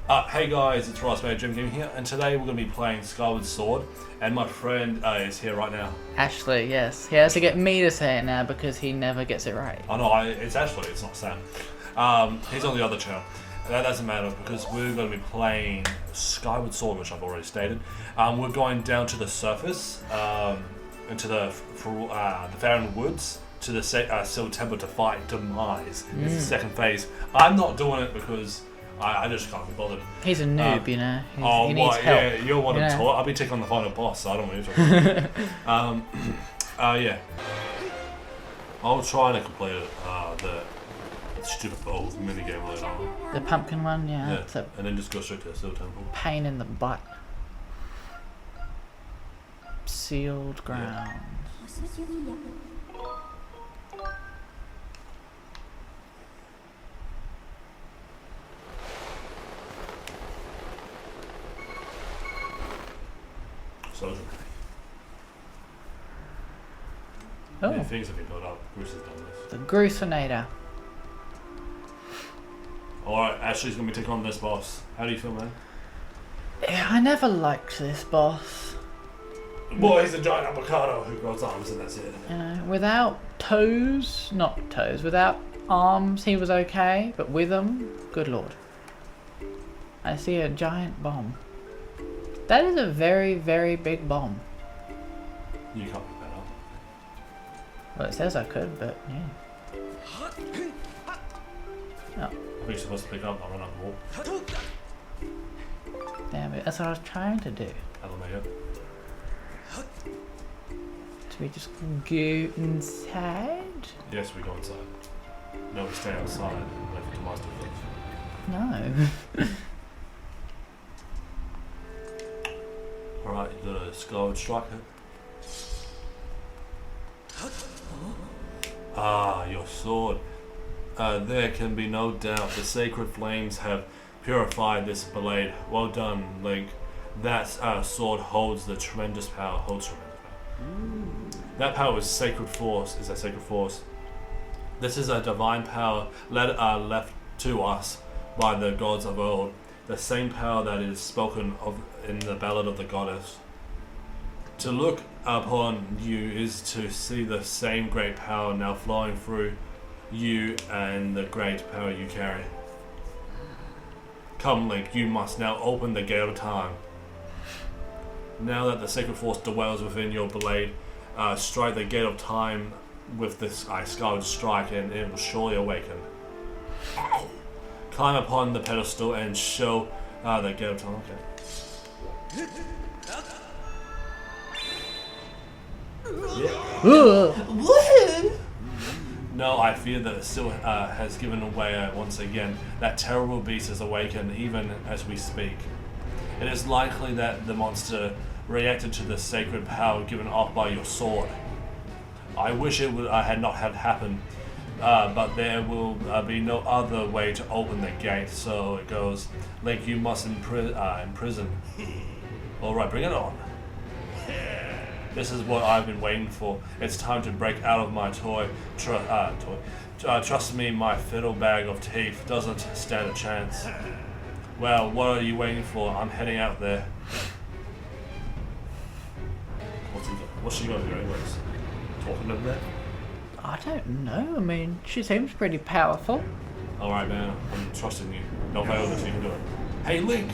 Hey guys, it's RJG here, and today we're going to be playing Skyward Sword, and my friend is here right now. Ashley, yes. He has to get me to say it now because he never gets it right. Oh no, it's Ashley, it's not Sam. He's on the other channel. That doesn't matter because we're going to be playing Skyward Sword, which I've already stated. We're going down to the surface, into the Farron Woods, to the Seal Temple to fight Demise. It's the second phase. I'm not doing it because I just can't be bothered. He's a noob, you know. He needs help. Yeah, you're one to talk. I'll be taking on the final boss, so I don't want you to talk. Yeah. I'll try to complete the stupid bowl minigame later on. The pumpkin one, yeah. Yeah, and then just go straight to the Seal Temple. Pain in the butt. Sealed ground. So Oh. yeah, things have been built up. Bruce has done this. The Gruesinator. Alright, Ashley's gonna be taking on this boss. How do you feel, man? Yeah, I never liked this boss. Boy, he's a giant avocado who grows arms and that's it. Without toes, not toes, without arms he was okay, but with them, good lord. I see a giant bomb. That is a very, very big bomb. You can't pick that up. Well, it says I could, but yeah. Oh, I think you're supposed to pick up, I'll run up the wall. damn it, that's what I was trying to do. Elevator. Do we just go inside? Yes, we go inside. No, we stay outside and wait for Tomas to finish. No. Alright, you got a Skyward Striker. Ah, your sword. There can be no doubt the sacred flames have purified this blade. Well done, Link. That sword holds the tremendous power. That power is sacred force. Is a sacred force. This is a divine power left to us by the gods of old. The same power that is spoken of in the Ballad of the Goddess. To look upon you is to see the same great power now flowing through you and the great power you carry. Come, Link, you must now open the gate of time. Now that the sacred force dwells within your blade, strike the gate of time with this Skyward Strike and it will surely awaken. Climb upon the pedestal and show the gate of time. Okay. Yeah. No, I fear that it still has given way once again. That terrible beast is awakened even as we speak. It is likely that the monster reacted to the sacred power given off by your sword. I wish it would had not had happened, but there will be no other way to open the gate. So it goes. Link, you must imprison. All right, bring it on. This is what I've been waiting for. It's time to break out of my toy. Trust me, my fiddle bag of teeth doesn't stand a chance. Well, what are you waiting for? I'm heading out there. What's she gonna do anyways? Talking over there? I don't know. I mean, she seems pretty powerful. Alright, man. I'm trusting you. No fail that you can do it. Hey, Link!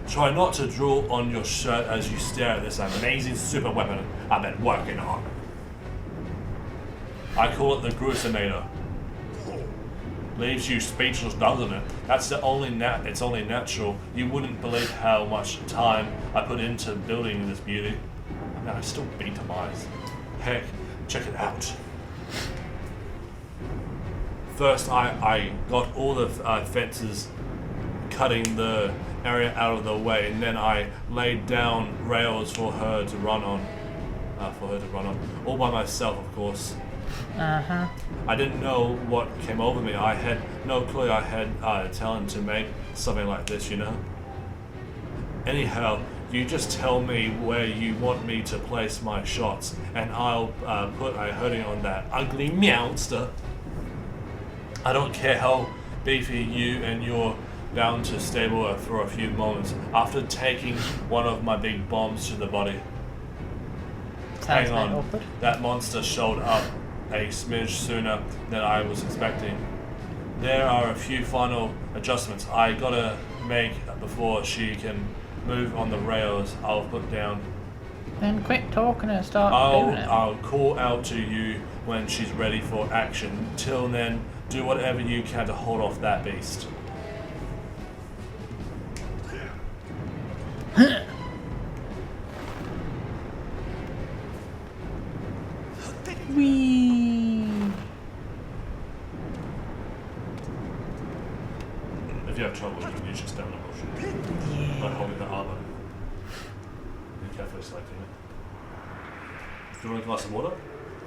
Try not to drool on your shirt as you stare at this amazing super weapon I've been working on. I call it the Gruesinator. Leaves you speechless, doesn't it? That's the only it's only natural. You wouldn't believe how much time I put into building this beauty. And I still beat Demise. Heck, check it out. First, I got all the fences, cutting the area out of the way, and then I laid down rails for her to run on. All by myself, of course. I didn't know what came over me. I had no clue I had talent to make something like this, you know? Anyhow, You just tell me where you want me to place my shots, and I'll put a hoodie on that ugly meowster. I don't care how beefy you and your bound to stable for a few moments after taking one of my big bombs to the body. Sounds Hang on, awkward. that monster showed up a smidge sooner than I was expecting. There are a few final adjustments I gotta make before she can move on the rails I'll put down. Then quit talking and start doing it. I'll call out to you when she's ready for action. Till then, do whatever you can to hold off that beast. Wee. If you have trouble, you can use your stamina potion. Yeah. By holding the armor. Be carefully selecting it. Do you want a glass of water?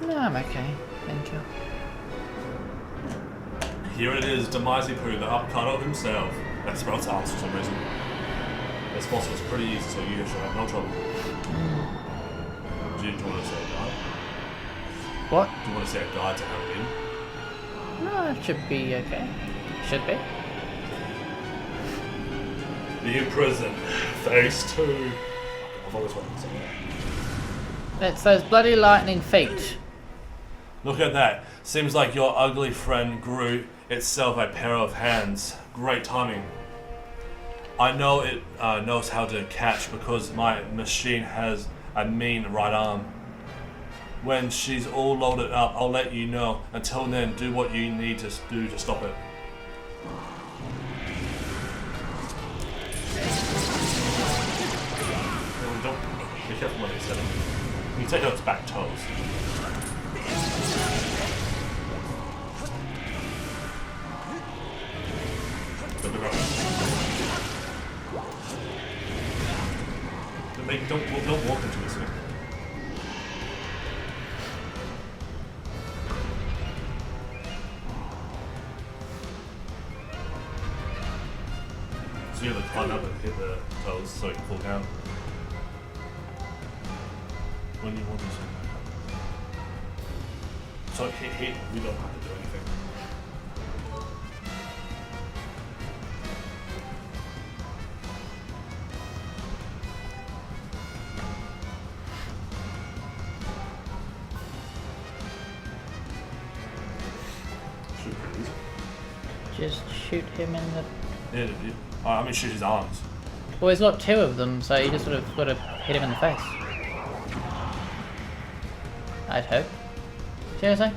No, I'm okay. Thank you. Here it is, Demaisi Poo, the upcutter himself. That spells arms for some reason. This boss was pretty easy, so you should have no trouble. Do you want to say a guide? What? Do you want to say a guide to how it in? No, it should be okay. Should be. The Imprisoned, Phase 2. I've always wanted to say that. It's those bloody lightning feet. Look at that. Seems like your ugly friend grew itself a pair of hands. Great timing. I know it knows how to catch because my machine has a mean right arm. When she's all loaded up, I'll let you know. Until then, do what you need to do to stop it. Don't be careful when you set it. You take out its back toes. Don't walk into this thing. So you have to climb up and hit the toes so you can fall down. When you want to zoom back up. So hit, we don't have to do anything. Shoot pretty easy. Just shoot him in the... Yeah, I mean shoot his arms. Well, he's got two of them, so you just sort of got to hit him in the face. I'd hope. Seriously?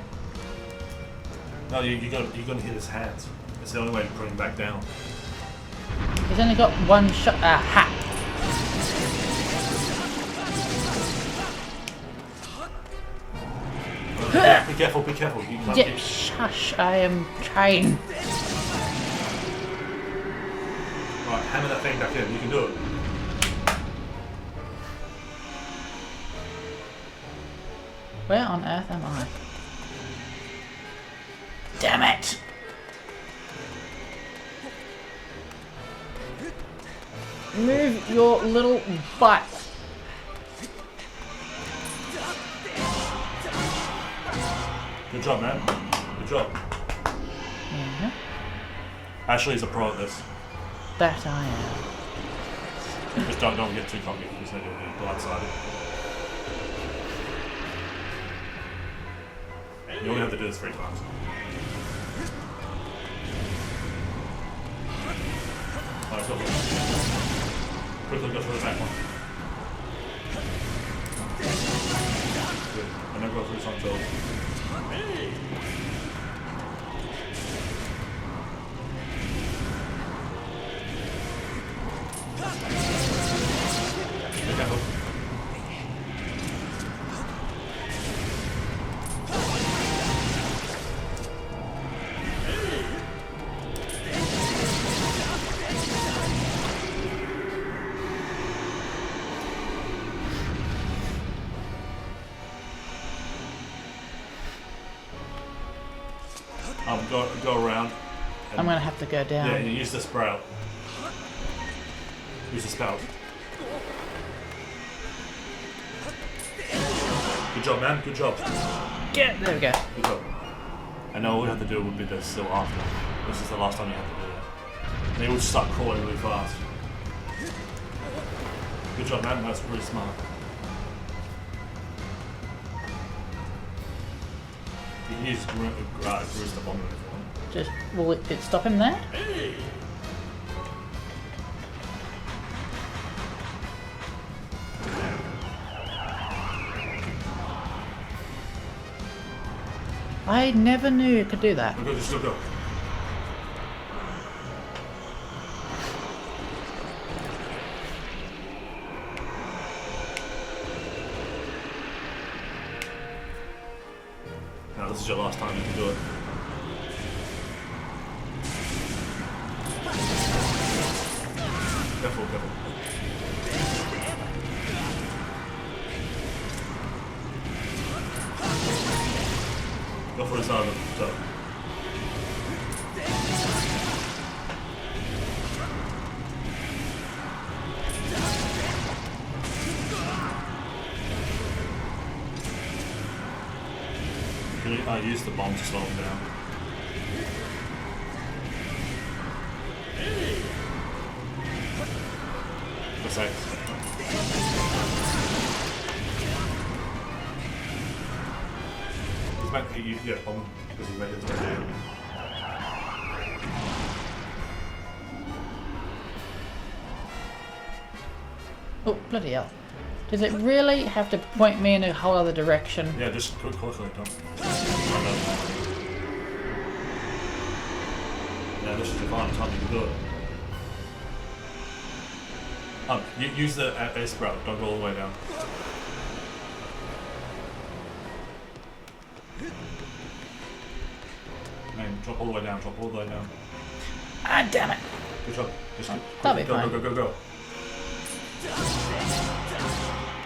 No, you're gonna hit his hands. It's the only way to bring him back down. He's only got one shot. Ha! Be careful, be careful. You can Yeah, shush, I am trying. Right, hammer that thing back in. You can do it. Where on earth am I? Damn it! Move your little butt. Good job, man. Good job. Yeah, Ashley's a pro at this. that I am. Just don't get too cocky because then you'll be blindsided. You only have to do this 3 times. Alright, go for it. Quickly go for the back one. Good. And then go through some toes. Be careful. Go around. I'm gonna have to go down. Yeah, you use the sprout. Use the spout. Good job, man. Good job. There we go. Good job. And now all you have to do would be this still after. This is the last time you have to do that. And he would start crawling really fast. Good job, man. That's pretty smart. You can use Bruce the bomber if you want. Just, will it stop him there? I never knew you could do that. Okay, just go. Now this is your last time you can do it. Careful, careful. Go for the side of the toe. I use the bomb to slow him down. That's it. He's meant to yeah, bomb because he's making it to the end. Oh, bloody hell. Does it really have to point me in a whole other direction? Yeah, just quickly, don't. Yeah, this is the final time you can do it. Use the air sprout, don't go all the way down. Man, drop all the way down, drop all the way down. Ah, damn it. Good job. Just That'll be go, fine. go.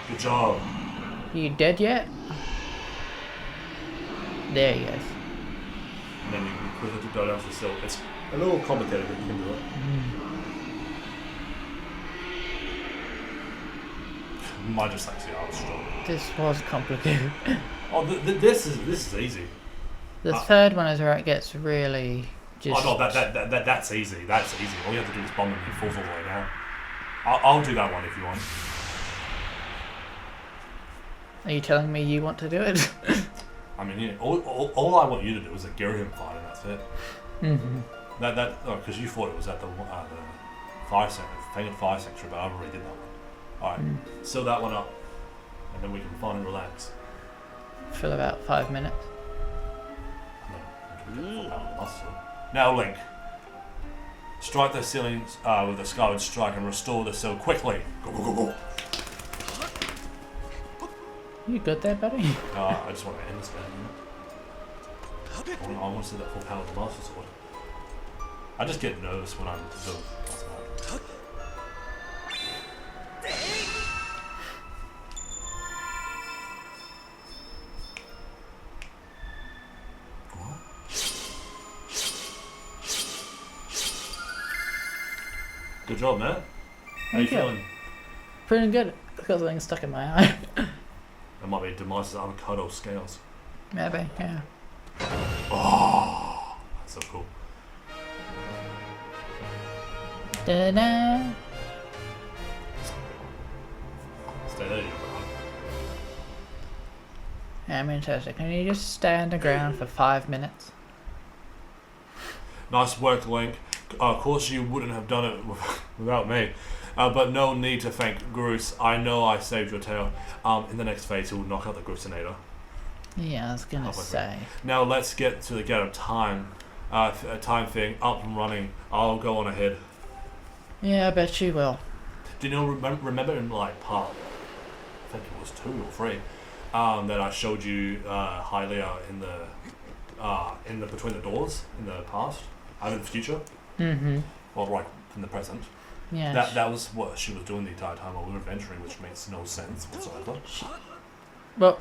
Good job. Are you dead yet? There he goes. And then you can quickly go down to the sill. It's a little complicated, but you can do it. My dyslexia, I was strong. This was complicated. Oh, this is easy. The third one is where it gets really just... Oh no, that's easy. That's easy. All you have to do is bomb and he falls all the way down. I'll do that one if you want. Are you telling me you want to do it? I mean, yeah. All I want you to do is a Girium fight, and that's it. Mm-hmm. Because you thought it was at the fire section, but I already did that one. All right, seal that one up, and then we can finally relax. For about 5 minutes. Now, Link. Strike the ceiling with a Skyward Strike and restore the cell quickly. Go. You good there, buddy? I just want to end this game. I want to see that full power of the Master Sword. I just get nervous when I'm doing last night. Good job, man. How you feeling? Pretty good. I've got something stuck in my eye. That might be Demise's avocado scales. Maybe, yeah. Oh, that's so cool. Da-da. Stay there, you go. I'm interested. Can you just stay underground for 5 minutes? Nice work, Link. Of course you wouldn't have done it without me. But no need to thank Groose. I know I saved your tail. In the next phase, he'll knock out the Groosinator. Yeah, I was gonna say. Now let's get to the get of time. Time thing up and running. I'll go on ahead. Yeah, I bet you will. Do you know? Remember in like part, I think it was 2 or 3, that I showed you Hylia in the between the doors in the past, in the future. Mm-hmm. Well, like in the present. Yeah. That was what she was doing the entire time while we were adventuring, which makes no sense whatsoever. Well,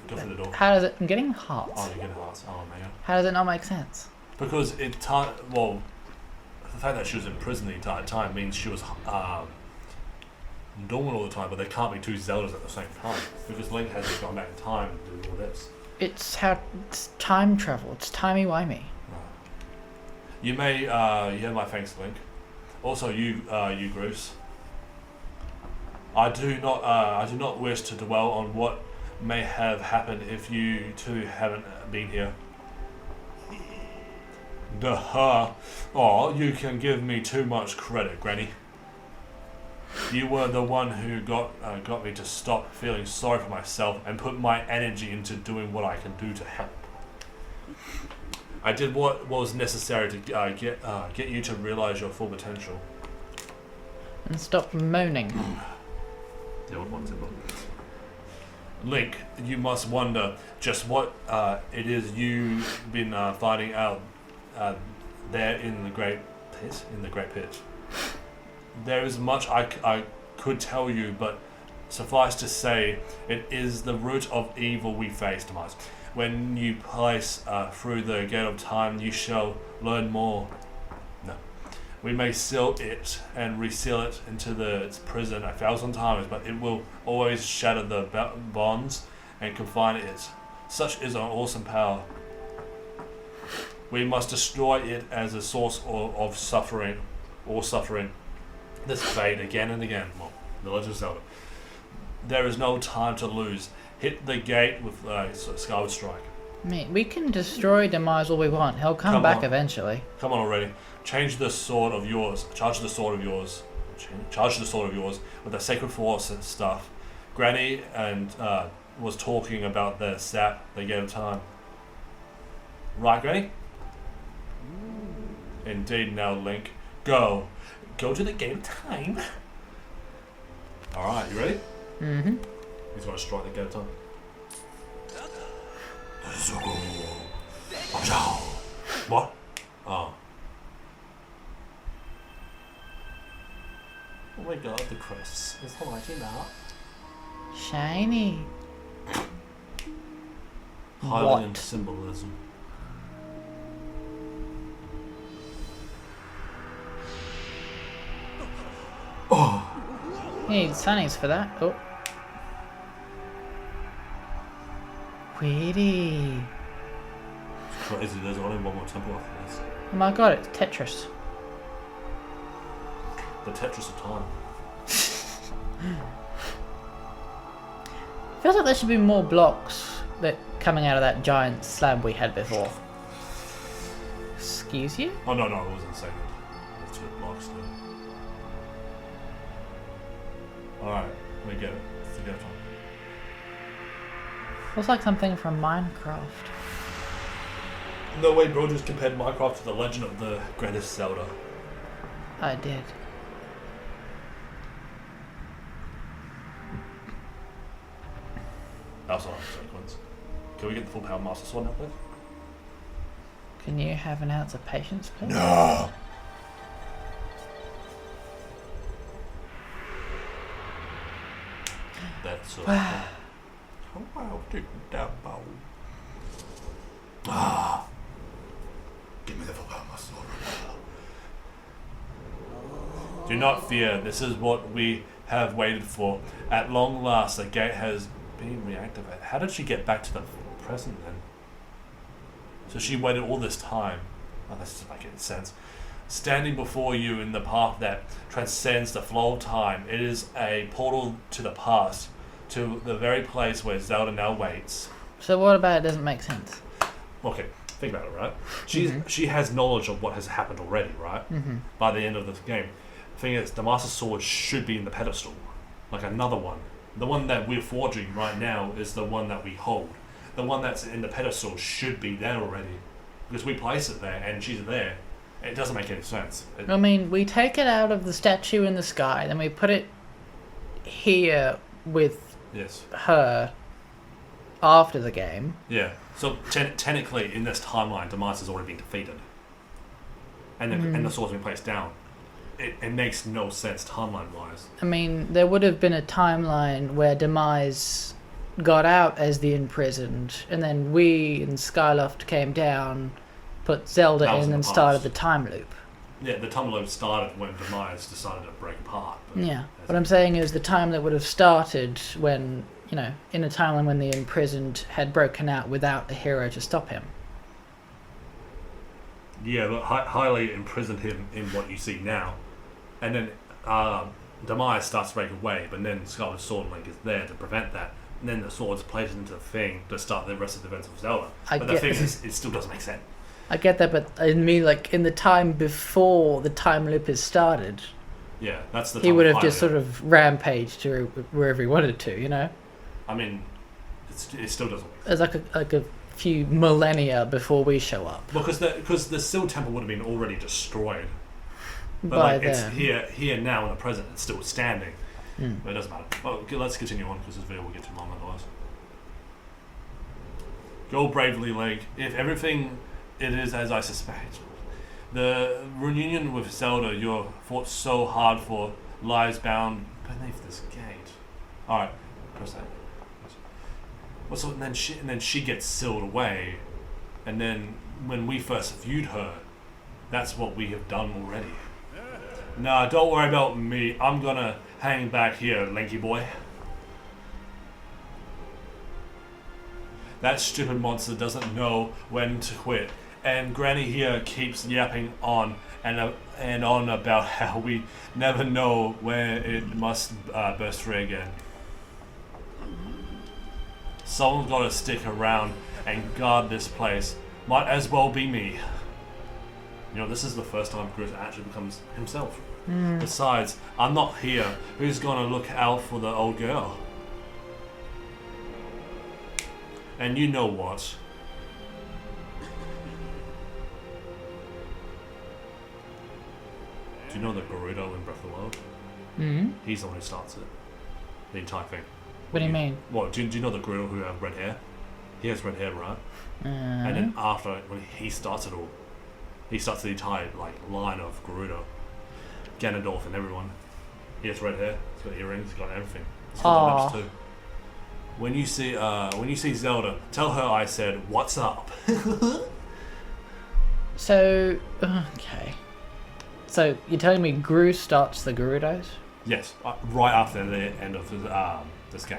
Go through the door. how does it... I'm getting hearts. Oh, you get hearts. Oh, man. How does it not make sense? Because the fact that she was in prison the entire time means she was doing it all the time, but there can't be 2 Zeldas at the same time. Because Link hasn't gone back in time and doing all this. It's time travel. It's timey-wimey. You may, you have my thanks, Link. Also, you Bruce. I do not wish to dwell on what may have happened if you two haven't been here. Duh. Oh, you can give me too much credit, Granny. You were the one who got me to stop feeling sorry for myself and put my energy into doing what I can do to help. I did what was necessary to get you to realize your full potential. And stop moaning. The old one's in Link, you must wonder just what it is you've been finding out there in the Great Pit. There is much I could tell you, but suffice to say, it is the root of evil we face, Demise. When you pass through the gate of time, you shall learn more. No. We may seal it and reseal it into its prison 1,000 times, but it will always shatter the bonds and confine it. Such is an awesome power. We must destroy it as a source of suffering. This fate again and again. Well, the Legend of Zelda. There is no time to lose. Hit the gate with Skyward Strike. Mate, we can destroy Demise all we want. He'll come back eventually. Come on already. Charge the sword of yours. Charge the sword of yours with the sacred force and stuff. Granny and was talking about the sap they gave time. Right, Granny? Indeed, now Link. Go to the gate of time. Alright, you ready? Mm-hmm. He's going to strike the gate of time. What? Oh. Oh my god, the crests. It's lighting up. Shiny. Hylian symbolism. Oh. You need sunnies for that. Oh. Pretty. It's crazy, there's only one more temple after this. Oh my god, it's Tetris. The Tetris of time. Feels like there should be more blocks that coming out of that giant slab we had before. Excuse you? Oh no, I wasn't saying that. There's 2 blocks there. Alright, we get it. It's the gate of time. Looks like something from Minecraft. No way, bro, just compared Minecraft to the Legend of the Greatest Zelda. I did. That's all sequence. Can we get the full power Master Sword now, please? Can you have an ounce of patience, please? No! That's so cool. Wow, take that bow. Ah! Give me the full power Master Sword right now. Do not fear, this is what we have waited for. At long last, the gate has been reactivated. How did she get back to the present then? So she waited all this time. Oh, that doesn't make any sense. Standing before you in the path that transcends the flow of time, it is a portal to the past, to the very place where Zelda now waits. So what about it doesn't make sense? Okay, think about it, right? She has knowledge of what has happened already, right? Mm-hmm. By the end of the game. The thing is, the Master Sword should be in the pedestal. Like another one. The one that we're forging right now is the one that we hold. The one that's in the pedestal should be there already. Because we place it there and she's there. It doesn't make any sense. I mean, we take it out of the statue in the sky, then we put it here with her after the game. Yeah. So technically, in this timeline, Demise has already been defeated. And the sword's been placed down. It makes no sense timeline-wise. I mean, there would have been a timeline where Demise got out as the Imprisoned, and then we in Skyloft came down, put Zelda in, and started the time loop. Yeah, the time loop started when Demise decided to break apart. But yeah, what I'm saying is the time that would have started when you know, in a timeline when the Imprisoned had broken out without a hero to stop him. Yeah, but Hylia imprisoned him in what you see now. And then Demise starts to break away, but then Skyward Sword Link is there to prevent that. And then the sword's placed into the thing to start the rest of the events of Zelda. But the thing is, it still doesn't make sense. I get that, but I mean, like, in the time before the time loop has started... Yeah, that's the time he would have Hylia. just sort of rampaged to wherever he wanted to, you know? I mean, it still doesn't make sense. It's like a few millennia before we show up. Because the Seal Temple would have been already destroyed. But by like, then. It's here now in the present, it's still standing. But it doesn't matter. Well, let's continue on because this video will get too long otherwise. Go bravely, Link. If everything it is as I suspect, the reunion with Zelda you fought so hard for lies bound beneath this gate. Alright, press that. Well, so, and then she gets sealed away, and then when we first viewed her, that's what we have done already. Nah, don't worry about me. I'm gonna hang back here, Linky boy. That stupid monster doesn't know when to quit, and Granny here keeps yapping on and on about how we never know when it must burst free again. Someone's gotta stick around and guard this place. Might as well be me. You know, this is the first time Chris actually becomes himself. Besides, I'm not here. Who's gonna look out for the old girl? And you know what? Do you know the Gerudo in Breath of the Wild? He's the one who starts it. The entire thing. What do you mean? What? Do you know the Gerudo who have red hair? He has red hair, right? And then after, when he starts it all, he starts the entire line of Gerudo. Ganondorf and everyone. He has red hair. He's got earrings. He's got everything. He's got the lips too. When you see Zelda, tell her I said, "What's up?" So, okay. So you're telling me Gru starts the Gerudos? Yes, right after the end of this game.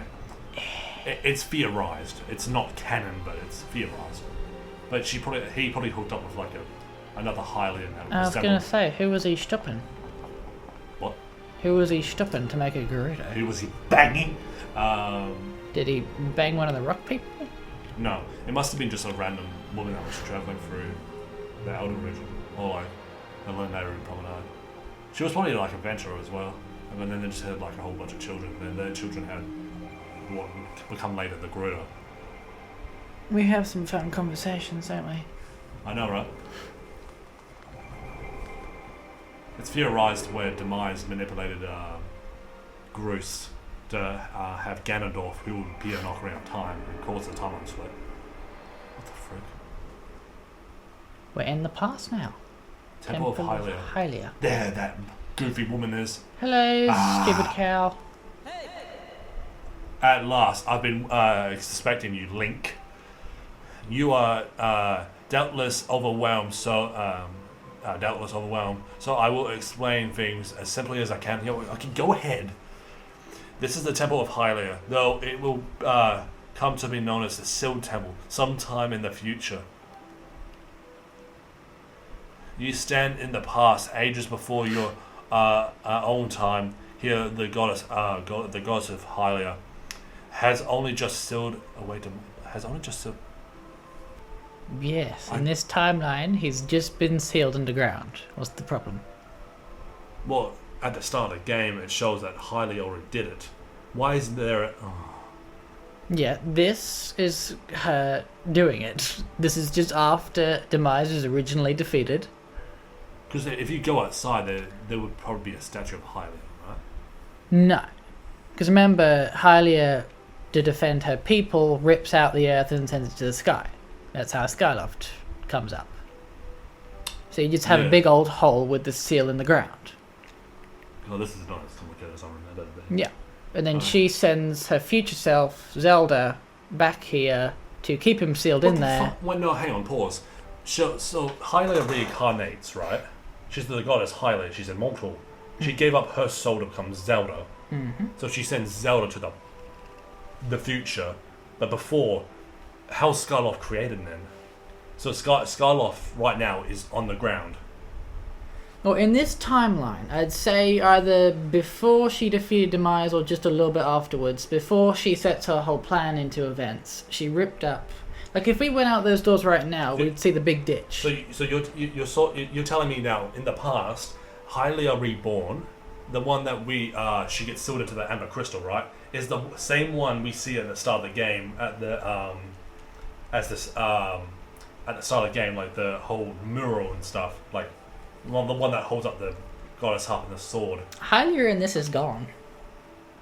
It's theorized. It's not canon, but it's theorized. But he probably hooked up with another Hylia. I was gonna say, who was he stopping? What? Who was he stopping to make a Gerudo? Who was he banging? Did he bang one of the rock people? No, it must have been just a random woman that was traveling through the Elder region, or the Legendary Promenade. She was probably an adventurer as well, and then they just had a whole bunch of children, and then their children had what would become later the Gerudo. We have some fun conversations, don't we? I know, right? It's theorized where Demise manipulated Groose to have Ganondorf, who would be an Ocarina of Time, and cause the timeline split. What the frick? We're in the past now. Temple of Hylia. There, that goofy woman is. Hello, stupid cow. At last, I've been suspecting you, Link. You are doubtless overwhelmed, so I will explain things as simply as I can. Okay, go ahead. This is the Temple of Hylia, though it will come to be known as the Sealed Temple sometime in the future. You stand in the past, ages before your own time. Here, the goddess of Hylia has only just sealed. Yes, in this timeline, he's just been sealed underground. What's the problem? Well, at the start of the game, it shows that Hylia already did it. Why isn't there Yeah, this is her doing it. This is just after Demise was originally defeated. Because if you go outside, there would probably be a statue of Hylia, right? No. Because remember, Hylia, to defend her people, rips out the earth and sends it to the sky. That's how Skyloft comes up. So you just have a big old hole with the seal in the ground. Oh, this is not as complicated as I remember. Yeah. And then she sends her future self, Zelda, back here to keep him sealed in there. Well, no, hang on, pause. So Hylia reincarnates, right? She's the goddess Hylia. She's immortal. She gave up her soul to become Zelda. So she sends Zelda to the the future, but before, how's Skyloft created then? So Skyloft right now is on the ground. Well, in this timeline, I'd say either before she defeated Demise or just a little bit afterwards, before she sets her whole plan into events, she ripped up. Like, if we went out those doors right now, we'd see the big ditch. So you're telling me now, in the past, Hylia Reborn, the one that she gets sealed into the Amber Crystal, right, is the same one we see at the start of the game at the start of the game, like the whole mural and stuff, like the one that holds up the goddess harp and the sword. Hylia in this is gone.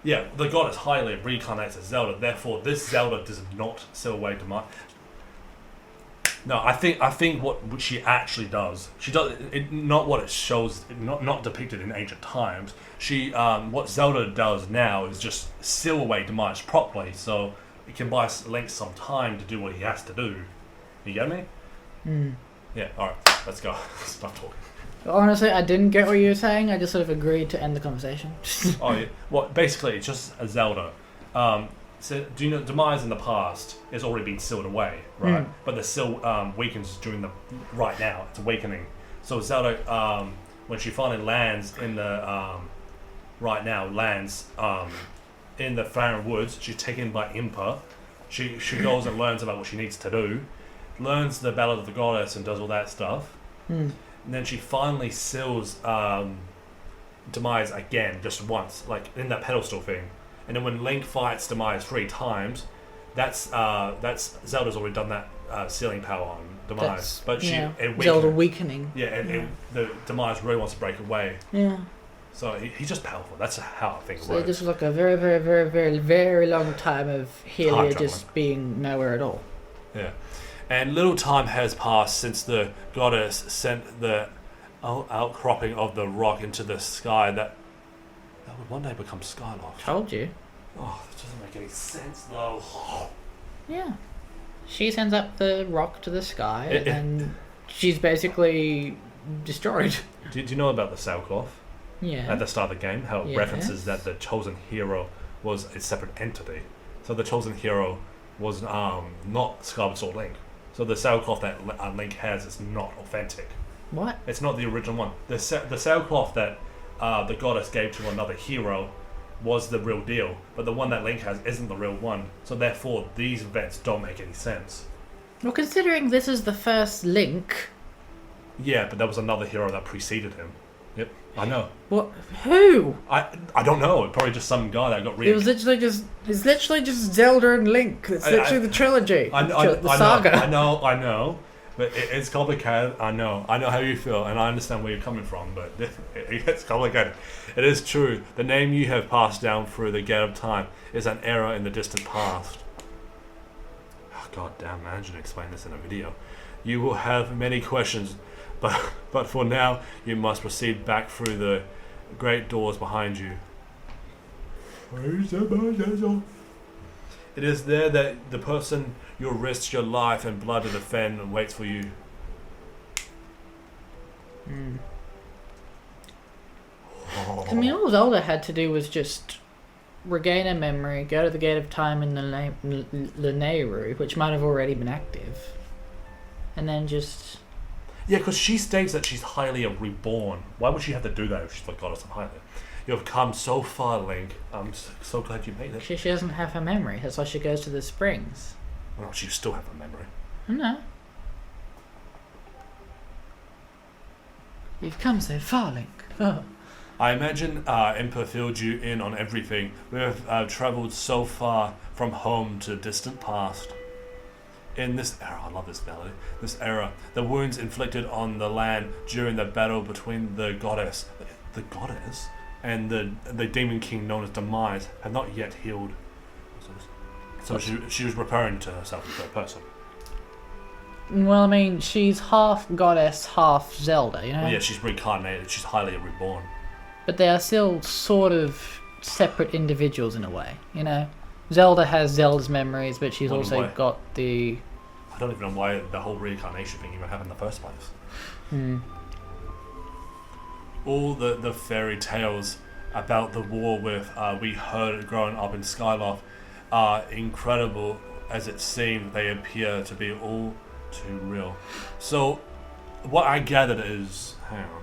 Yeah, the goddess Hylia reincarnates as Zelda. Therefore, this Zelda does not seal away Demise. No, I think what she actually does, she does it, not what it shows, not depicted in ancient times. She what Zelda does now is just seal away Demise properly, so it can buy Link some time to do what he has to do. You get me? Yeah. All right, let's go. Stop talking. Honestly, I didn't get what you were saying. I just sort of agreed to end the conversation. Oh yeah. Well, basically, it's just a Zelda. So do you know Demise in the past has already been sealed away, right? But the seal weakens during the right now. It's awakening. So Zelda, when she finally lands in the in the Farron Woods, she's taken by Impa. She goes and learns about what she needs to do, learns the Ballad of the Goddess and does all that stuff. And then she finally seals Demise again, just once, like in that pedestal thing. And then when Link fights Demise 3 times, that's Zelda's already done that sealing power on Demise. But Zelda weakening. Yeah, and the Demise really wants to break away. Yeah. So he's just powerful. That's how I think it So works. this was like a very, very, very, very, very long time of Hylia just being nowhere at all. Yeah. And little time has passed since the goddess sent the outcropping of the rock into the sky that would one day become Skyloft. Told you. Oh, that doesn't make any sense though. Yeah. She sends up the rock to the sky and she's basically destroyed. Do you know about the sailcloth? Yeah. At the start of the game, how it references that the chosen hero was a separate entity. So the chosen hero was not Skyward Sword Link. So the sailcloth that Link has is not authentic. What? It's not the original one. The sailcloth that the goddess gave to another hero was the real deal, but the one that Link has isn't the real one. So therefore, these events don't make any sense. Well, considering this is the first Link. Yeah, but there was another hero that preceded him. Yep, I know. What? Who? I don't know. Probably just some guy that got It was literally just Zelda and Link. It's literally the trilogy. The saga. I know. But it's complicated. I know how you feel, and I understand where you're coming from. But it gets complicated. It is true. The name you have passed down through the gate of time is an era in the distant past. Oh, God damn! Imagine explain this in a video. You will have many questions, but for now you must proceed back through the great doors behind you. It is there that the person you'll risk your life and blood to defend waits for you. I mean, all Zelda had to do was just regain a memory, go to the Gate of Time in the Nehru, which might have already been active, and then just... Yeah, because she states that she's Hylia Reborn. Why would she have to do that if she's the goddess of Hylia? You've come so far, Link. I'm so glad you made it. She doesn't have her memory. That's why she goes to the springs. Well, she still have a memory. No. You've come so far, Link. Oh. I imagine Impa filled you in on everything. We have travelled so far from home to distant past. In this era, I love this melody, this era, the wounds inflicted on the land during the battle between the goddess and the demon king known as Demise have not yet healed. So she was referring to herself in third person. Well, I mean, she's half goddess, half Zelda, you know? Well, yeah, she's reincarnated. She's Hylia Reborn. But they are still sort of separate individuals in a way, you know? Zelda has Zelda's memories, but she's also got the... I don't even know why the whole reincarnation thing even happened in the first place. All the fairy tales about the war we heard growing up in Skyloft, are incredible as it seems, they appear to be all too real. So, what I gathered is, hang on,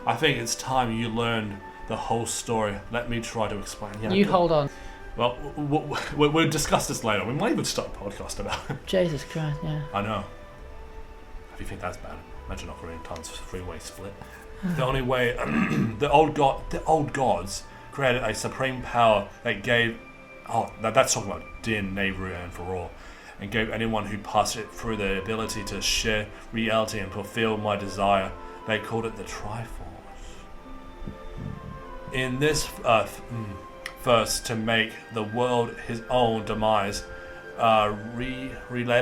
I think it's time you learned the whole story. Let me try to explain. Yeah, you hold on. Well, we'll discuss this later. We might even start a podcast about it. Jesus Christ, yeah. I know. If you think that's bad, imagine Ocarina of Time's freeway split. The only way, the old gods created a supreme power that gave. That's talking about Din, Nehru, and Faror, and gave anyone who passed it through the ability to share reality and fulfill my desire. They called it the Triforce. In this first, to make the world his own demise, readied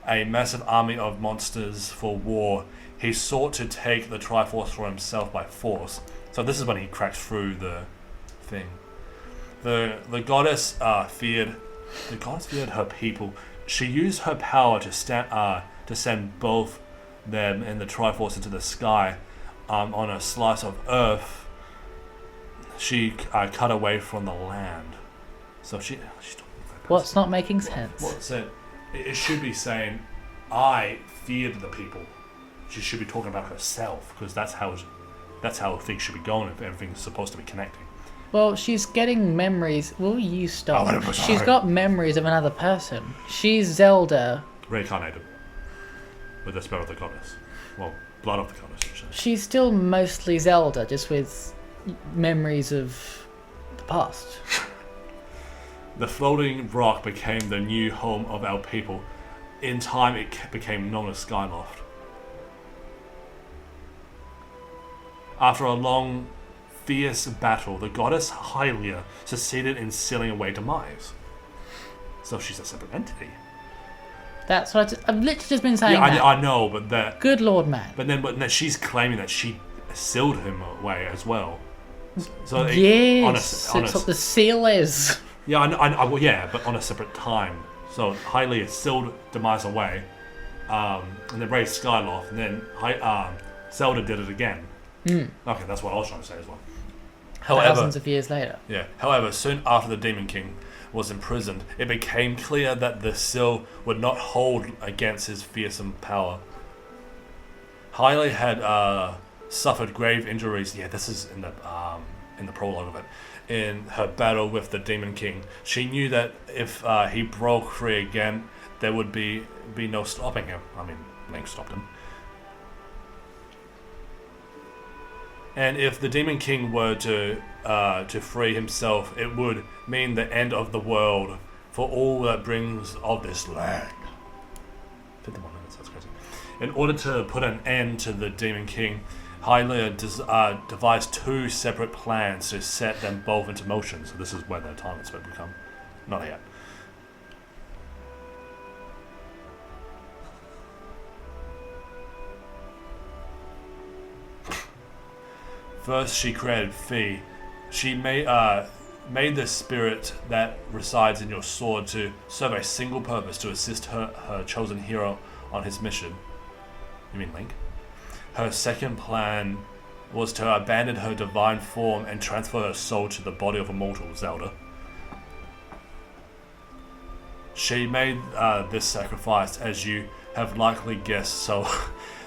a massive army of monsters for war. He sought to take the Triforce for himself by force. So this is when he cracks through the thing. The goddess feared her people. She used her power to send both them and the Triforce into the sky. On a slice of earth, she cut away from the land. So she's what's not making sense? What's it? It should be saying, I feared the people. She should be talking about herself, because that's how things should be going if everything's supposed to be connecting. Well, she's getting memories. Will you stop? Oh, she's got memories of another person. She's Zelda. Reincarnated. With the spell of the goddess. Well, blood of the goddess. She's still mostly Zelda, just with memories of the past. The floating rock became the new home of our people. In time, it became known as Skyloft. After a long, fierce battle, the goddess Hylia succeeded in sealing away demise. So she's a separate entity. That's what I've literally just been saying. Yeah, I know, but that. Good Lord, man. But then she's claiming that she sealed him away as well. So yes, it's what the seal is. Yeah, well, yeah, but on a separate time. So Hylia sealed demise away, and then raised Skyloft, and then Zelda did it again. Okay, that's what I was trying to say as well. Thousands of years later. Yeah. However, soon after the Demon King was imprisoned, it became clear that the seal would not hold against his fearsome power. Hylia had suffered grave injuries. Yeah, this is in the prologue of it. In her battle with the Demon King, she knew that if he broke free again, there would be no stopping him. I mean, Link stopped him. And if the Demon King were to free himself, it would mean the end of the world for all that brings of this land. 51 minutes, that's crazy. In order to put an end to the Demon King, Hylia devised two separate plans to set them both into motion. So this is where the time is going to become. Not yet. First, she created Fi. She made the spirit that resides in your sword to serve a single purpose, to assist her chosen hero on his mission. You mean Link? Her second plan was to abandon her divine form and transfer her soul to the body of a mortal, Zelda. She made this sacrifice, as you have likely guessed, so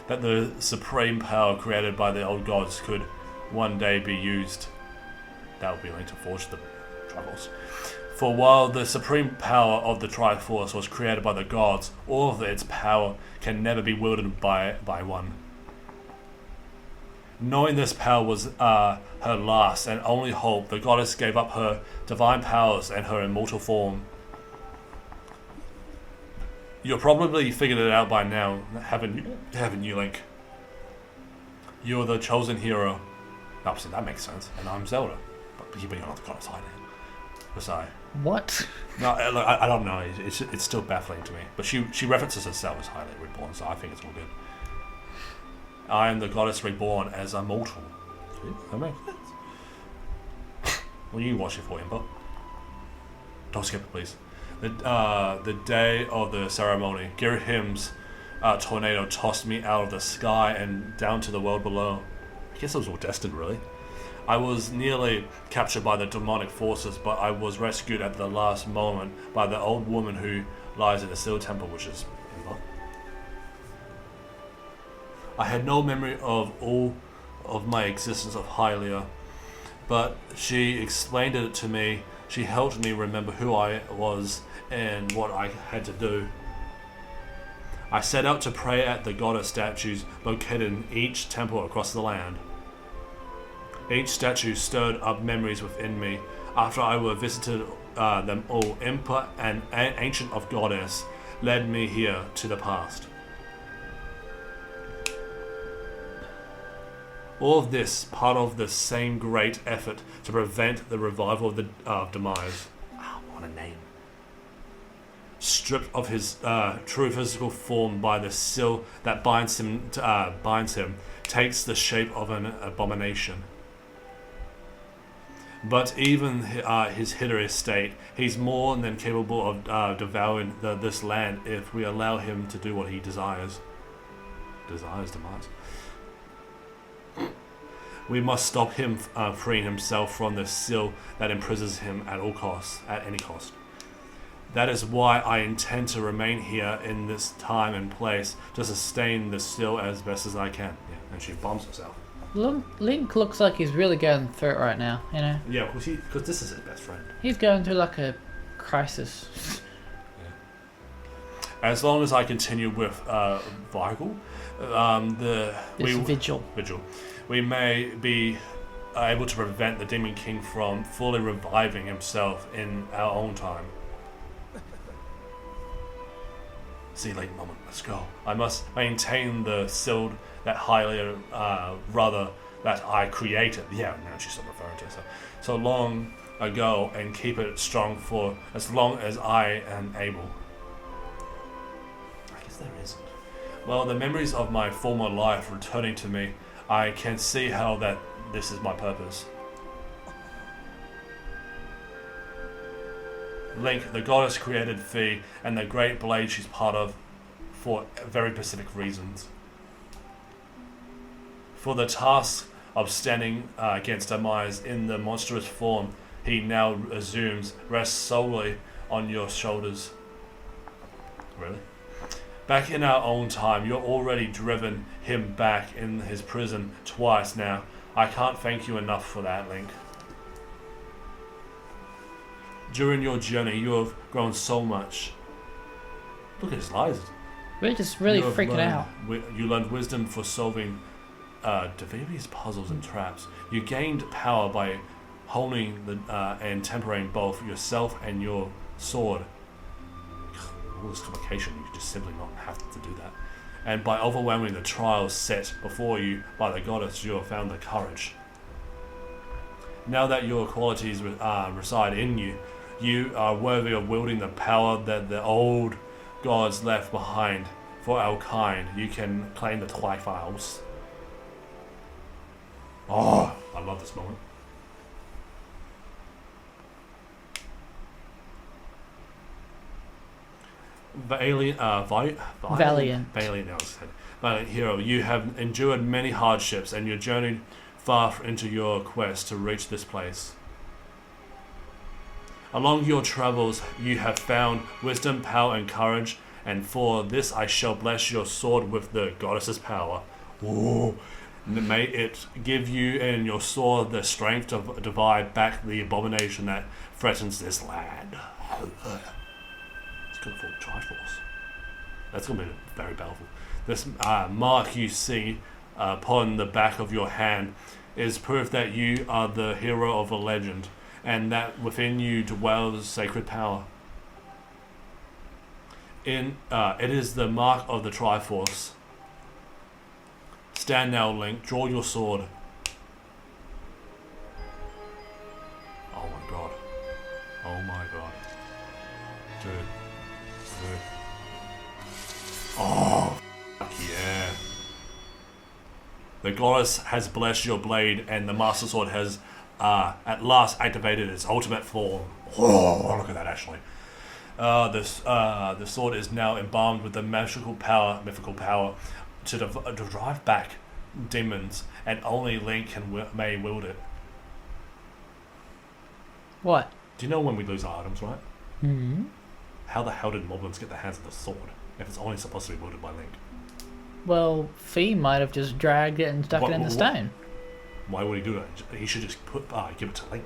that the supreme power created by the old gods could one day be used. That would be linked to forge the Triforce. For while the supreme power of the Triforce was created by the gods, all of its power can never be wielded by one. Knowing this power was her last and only hope, the goddess gave up her divine powers and her immortal form. You've probably figured it out by now, haven't you, Link? You're the chosen hero. Obviously, that makes sense. And I'm Zelda. But you're not the goddess Hylia. Besides. What? No, look, I don't know. It's still baffling to me. But she references herself as Hylia Reborn, so I think it's all good. I am the goddess reborn as a mortal. See? That makes sense. Well, you watch it for him, but don't skip it, please. The day of the ceremony, Girahim's tornado tossed me out of the sky and down to the world below. I guess it was all destined, really. I was nearly captured by the demonic forces, but I was rescued at the last moment by the old woman who lies in the Seal Temple, which is Ember. I had no memory of all of my existence of Hylia, but she explained it to me. She helped me remember who I was and what I had to do. I set out to pray at the goddess statues located in each temple across the land. Each statue stirred up memories within me. After I were visited them all, Emperor and Ancient of Goddess led me here to the past. All of this part of the same great effort to prevent the revival of the demise. Oh, what a name. Stripped of his true physical form by the seal that binds him, takes the shape of an abomination. But even his hideous state, he's more than capable of devouring this land if we allow him to do what he desires. Desires demise. We must stop him freeing himself from the seal that imprisons him at all costs, at any cost. That is why I intend to remain here in this time and place to sustain the seal as best as I can. Yeah, and she bombs herself. Link looks like he's really going through it right now, you know? Yeah, because this is his best friend. He's going through like a crisis. Yeah. As long as I continue with Vigil, Vigil, we may be able to prevent the Demon King from fully reviving himself in our own time. See you later, moment. Let's go. I must maintain the seal that Hylia, that I created. Yeah, now she's still referring to herself. So long ago, and keep it strong for as long as I am able. I guess there isn't. Well, the memories of my former life returning to me, I can see how that this is my purpose. Link, the goddess created Fee and the great blade she's part of for very specific reasons. For the task of standing against demise in the monstrous form he now assumes rests solely on your shoulders. Really? Back in our own time, you've already driven him back in his prison twice now. I can't thank you enough for that, Link. During your journey, you have grown so much. Look at his eyes. We're just really freaking out. You learned wisdom for solving various puzzles and traps. You gained power by holding and tempering both yourself and your sword. All this complication, you just simply not have to do that. And by overwhelming the trials set before you by the goddess, you have found the courage. Now that your qualities reside in you, you are worthy of wielding the power that the old gods left behind for our kind. You can claim the Trifiles. Oh, I love this moment. Valiant hero, you have endured many hardships and you journeyed far into your quest to reach this place. Along your travels, you have found wisdom, power, and courage, and for this I shall bless your sword with the goddess's power. Ooh. May it give you and your sword the strength to divide back the abomination that threatens this land. It's going to fall Triforce. That's going to be very powerful. This mark you see upon the back of your hand is proof that you are the hero of a legend, and that within you dwells sacred power. It is the mark of the Triforce. Stand now, Link. Draw your sword. Oh my god. Oh my god. Dude. Oh, fuck yeah. The goddess has blessed your blade, and the Master Sword has at last activated its ultimate form. Oh, look at that, actually. The sword is now embalmed with the mythical power to drive back demons, and only Link may wield it. What? Do you know when we lose our items, right? Hmm. How the hell did moblins get their hands on the sword if it's only supposed to be wielded by Link? Well, Fee might have just dragged it and stuck it in the stone. Why would he do that? He should just give it to Link.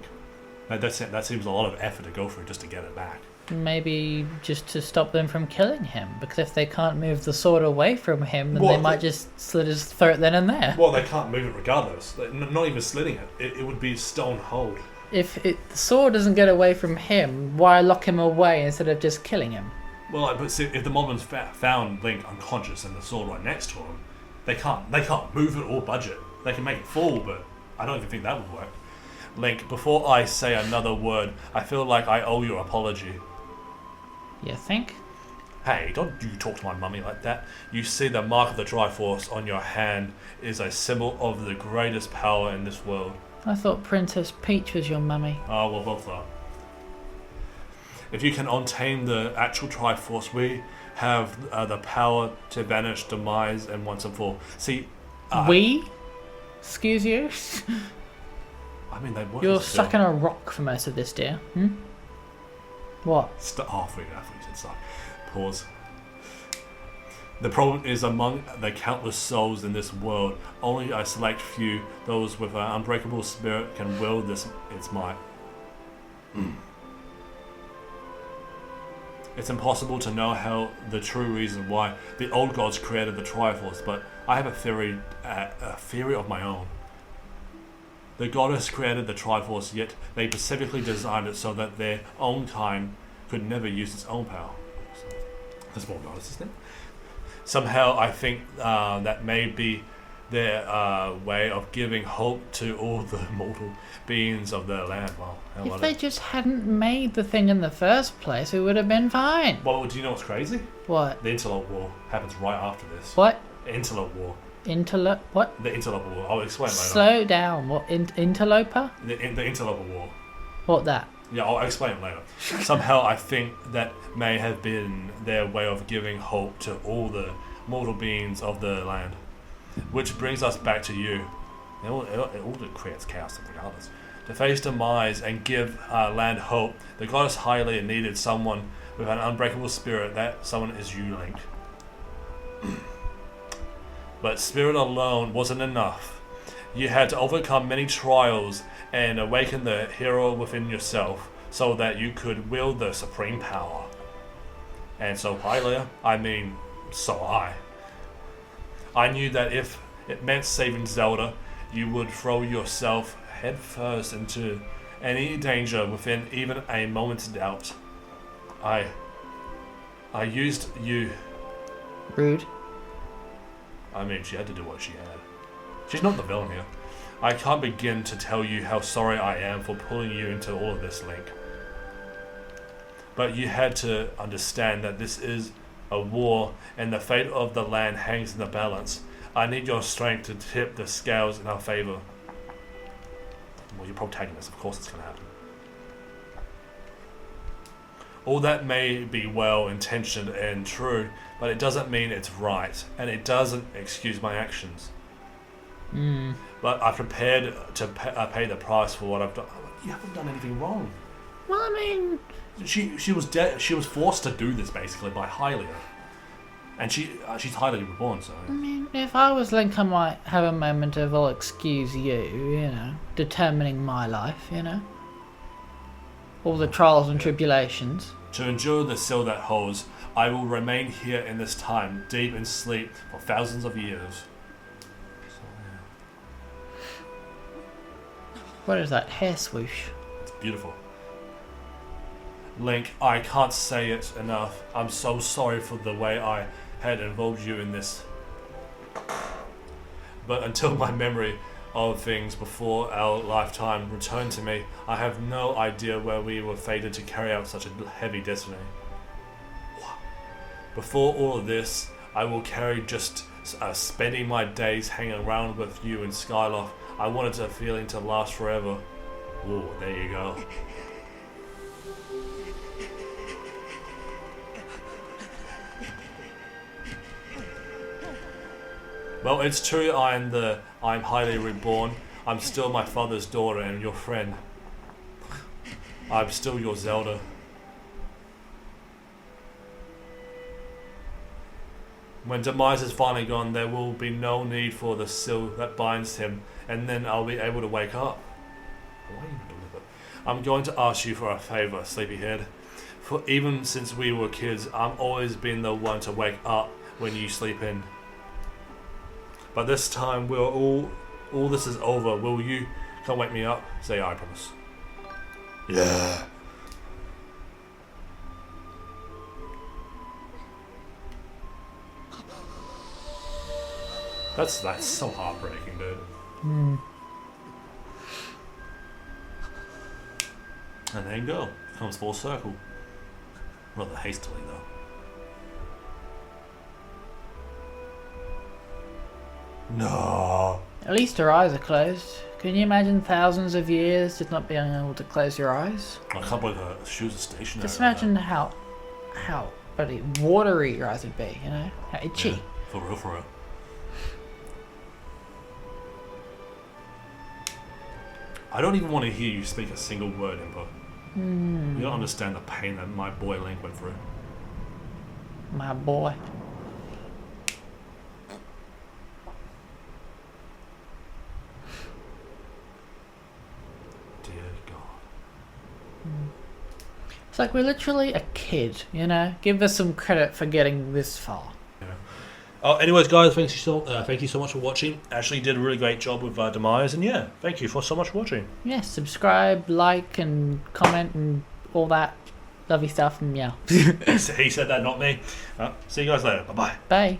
That seems a lot of effort to go through just to get it back. Maybe just to stop them from killing him, because if they can't move the sword away from him, then they might just slit his throat then and there. Well, they can't move it regardless. Not even slitting it. It would be stone hold. If the sword doesn't get away from him, why lock him away instead of just killing him? Well, but see, if the moblins found Link unconscious and the sword right next to him, they can't move it or budge it. They can make it fall, but I don't even think that would work. Link, before I say another word, I feel like I owe you an apology. You think? Hey, don't you talk to my mummy like that. You see the mark of the Triforce on your hand is a symbol of the greatest power in this world. I thought Princess Peach was your mummy. Oh, well, both are. If you can untain the actual Triforce, we have the power to banish demise and once and for all. See, we? Excuse you? I mean, they work. You're sucking a rock for most of this, dear. Hmm? What? Halfway there, I said suck. Pause. The problem is among the countless souls in this world, only a select few, those with an unbreakable spirit, can wield its might. It's impossible to know how the true reason why the old gods created the Triforce, but I have a theory of my own. The goddess created the Triforce, yet they specifically designed it so that their own kind could never use its own power. There's more goddesses then. Somehow I think that may be their way of giving hope to all the mortal beings of their land. Well, if they just hadn't made the thing in the first place, it would have been fine. Well, do you know what's crazy? What? The Interlope War happens right after this. What? Interlope War. What? The Interloper War. I'll explain later. Slow down. What? Interloper? The Interloper War. What that? Yeah, I'll explain it later. Somehow I think that may have been their way of giving hope to all the mortal beings of the land. Which brings us back to you. It all creates chaos regardless. To face demise and give land hope, the goddess Hylia needed someone with an unbreakable spirit. That someone is you, Link. But spirit alone wasn't enough. You had to overcome many trials and awaken the hero within yourself so that you could wield the supreme power. And so Hylia, so I knew that if it meant saving Zelda, you would throw yourself headfirst into any danger within even a moment's doubt. I used you. Rude. She had to do what she had. She's not the villain here. I can't begin to tell you how sorry I am for pulling you into all of this, Link. But you had to understand that this is a war, and the fate of the land hangs in the balance. I need your strength to tip the scales in our favor. Well, you're protagonist, of course it's going to happen. All that may be well-intentioned and true, but it doesn't mean it's right, and it doesn't excuse my actions. But I'm prepared to pay the price for what I've done. You haven't done anything wrong. Well, she was dead. She was forced to do this basically by Hylia, and she's Hylia Reborn. So if I was Link, I might have a moment of "I'll excuse you," determining my life, all the trials and tribulations. To endure the seal that holds, I will remain here in this time, deep in sleep for thousands of years. So, yeah. What is that hair swoosh? It's beautiful. Link, I can't say it enough. I'm so sorry for the way I had involved you in this. But until my memory of things before our lifetime returned to me, I have no idea where we were fated to carry out such a heavy destiny. Before all of this, I will carry just spending my days hanging around with you in Skyloft. I wanted the feeling to last forever. Ooh, there you go. Well, it's true I'm Hylia Reborn. I'm still my father's daughter and your friend. I'm still your Zelda. When Demise is finally gone, there will be no need for the seal that binds him, and then I'll be able to wake up. Why are you doing that? I'm going to ask you for a favor, Sleepyhead. For even since we were kids, I've always been the one to wake up when you sleep in. But this time, all this is over. Will you come wake me up? Say I promise. Yeah. That's so heartbreaking, dude. And there you go. Comes full circle. Rather hastily, though. No. At least her eyes are closed. Can you imagine thousands of years just not being able to close your eyes? I can't believe her shoes are stationary. Just imagine how bloody watery your eyes would be, you know? How itchy. Yeah, for real, for real. I don't even want to hear you speak a single word, Impa. You don't understand the pain that my boy Link went through. My boy. Dear God. It's like we're literally a kid, you know? Give us some credit for getting this far. Anyways, guys, thank you so much for watching. Ashley did a really great job with Demise, and yeah, thank you so much for watching. Yeah, subscribe, like, and comment, and all that lovely stuff, and yeah. He said that, not me. See you guys later. Bye-bye. Bye.